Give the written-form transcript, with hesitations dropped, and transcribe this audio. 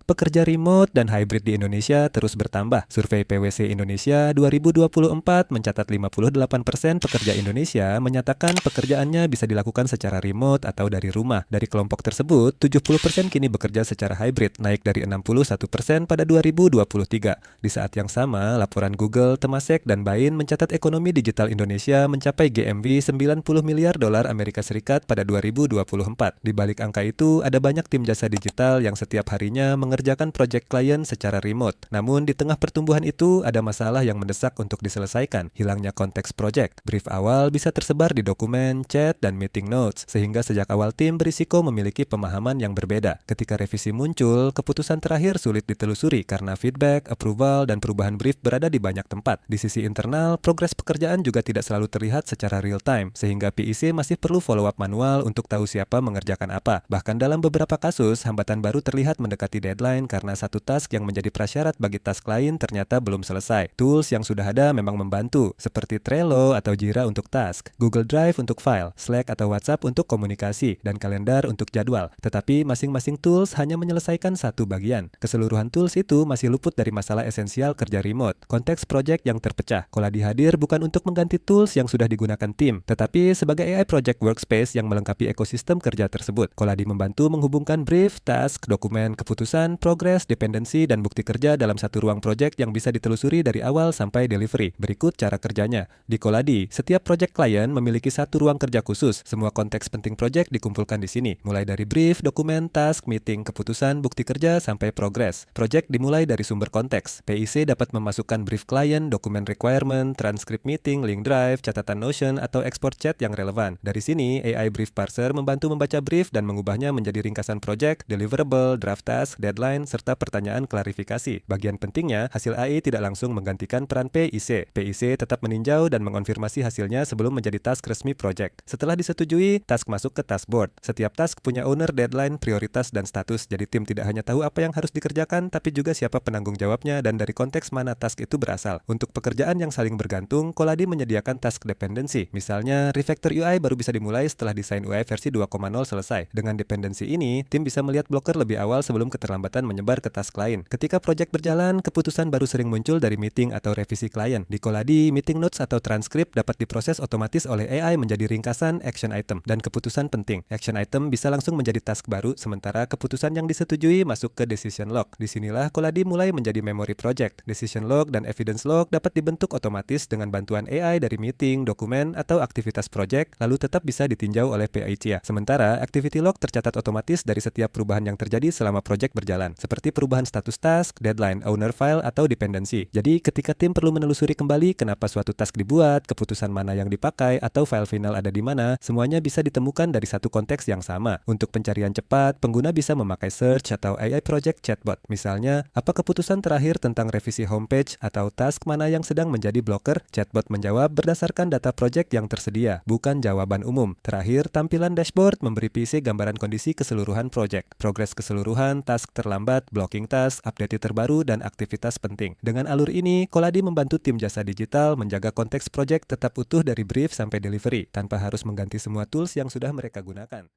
Pekerja remote dan hybrid di Indonesia terus bertambah. Survei PwC Indonesia 2024 mencatat 58% pekerja Indonesia menyatakan pekerjaannya bisa dilakukan secara remote atau dari rumah. Dari kelompok tersebut, 70% kini bekerja secara hybrid, naik dari 61% pada 2023. Di saat yang sama, laporan Google, Temasek, dan Bain mencatat ekonomi digital Indonesia mencapai GMV 90 miliar dolar Amerika Serikat pada 2024. Di balik angka itu, ada banyak tim jasa digital yang setiap harinya mengerjakan proyek klien secara remote. Namun di tengah pertumbuhan itu ada masalah yang mendesak untuk diselesaikan, hilangnya konteks proyek. Brief awal bisa tersebar di dokumen, chat, dan meeting notes, sehingga sejak awal tim berisiko memiliki pemahaman yang berbeda. Ketika revisi muncul, keputusan terakhir sulit ditelusuri karena feedback, approval, dan perubahan brief berada di banyak tempat. Di sisi internal, progres pekerjaan juga tidak selalu terlihat secara real time, sehingga PIC masih perlu follow up manual untuk tahu siapa mengerjakan apa. Bahkan dalam beberapa kasus, hambatan baru terlihat mendekati deadline karena satu task yang menjadi prasyarat bagi task lain ternyata belum selesai. Tools yang sudah ada memang membantu, seperti Trello atau Jira untuk task, Google Drive untuk file, Slack atau WhatsApp untuk komunikasi, dan kalender untuk jadwal. Tetapi masing-masing tools hanya menyelesaikan satu bagian. Keseluruhan tools itu masih luput dari masalah esensial kerja remote, konteks project yang terpecah. Koladi hadir bukan untuk mengganti tools yang sudah digunakan tim, tetapi sebagai AI project workspace yang melengkapi ekosistem kerja tersebut. Koladi membantu menghubungkan brief, task, dokumen, keputusan, progres, dependensi, dan bukti kerja dalam satu ruang project yang bisa ditelusuri dari awal sampai delivery. Berikut cara kerjanya. Di Koladi, setiap project klien memiliki satu ruang kerja khusus. Semua konteks penting project dikumpulkan di sini, mulai dari brief, dokumen, task, meeting, keputusan, bukti kerja, sampai progres. Project dimulai dari sumber konteks. PIC dapat memasukkan brief klien, dokumen requirement, transkrip meeting, link drive, catatan Notion, atau ekspor chat yang relevan. Dari sini, AI Brief Parser membantu membaca brief dan mengubahnya menjadi ringkasan project, deliverable, draft task, deadline, serta pertanyaan klarifikasi. Bagian pentingnya, hasil AI tidak langsung menggantikan peran PIC. PIC tetap meninjau dan mengonfirmasi hasilnya sebelum menjadi task resmi project. Setelah disetujui, task masuk ke taskboard. Setiap task punya owner, deadline, prioritas, dan status. Jadi tim tidak hanya tahu apa yang harus dikerjakan, tapi juga siapa penanggung jawabnya dan dari konteks mana task itu berasal. Untuk pekerjaan yang saling bergantung, Koladi menyediakan task dependency. Misalnya, refactor UI baru bisa dimulai setelah desain UI versi 2.0 selesai. Dengan dependensi ini, tim bisa melihat blocker lebih awal sebelum keterlambatan menyebar ke task lain. Ketika proyek berjalan, keputusan baru sering muncul dari meeting atau revisi klien. Di Koladi, meeting notes atau transkrip dapat diproses otomatis oleh AI menjadi ringkasan action item dan keputusan penting. Action item bisa langsung menjadi task baru, sementara keputusan yang disetujui masuk ke decision log. Disinilah Koladi mulai menjadi memory project. Decision log dan evidence log dapat dibentuk otomatis dengan bantuan AI dari meeting, dokumen, atau aktivitas project, lalu tetap bisa ditinjau oleh PIC. Sementara, activity log tercatat otomatis dari setiap perubahan yang terjadi selama project berjalan, seperti perubahan status task, deadline, owner file, atau dependensi. Jadi, ketika tim perlu menelusuri kembali kenapa suatu task dibuat, keputusan mana yang dipakai, atau file final ada di mana, semuanya bisa ditemukan dari satu konteks yang sama. Untuk pencarian cepat, pengguna bisa memakai search atau AI project chatbot. Misalnya, apa keputusan terakhir tentang revisi homepage atau task mana yang sedang menjadi blocker? Chatbot menjawab berdasarkan data project yang tersedia, bukan jawaban umum. Terakhir, tampilan dashboard memberi PC gambaran kondisi keseluruhan project, progres keseluruhan, task terlambat, blocking task, update terbaru, dan aktivitas penting. Dengan alur ini, Koladi membantu tim jasa digital menjaga konteks project tetap utuh dari brief sampai delivery, tanpa harus mengganti semua tools yang sudah mereka gunakan.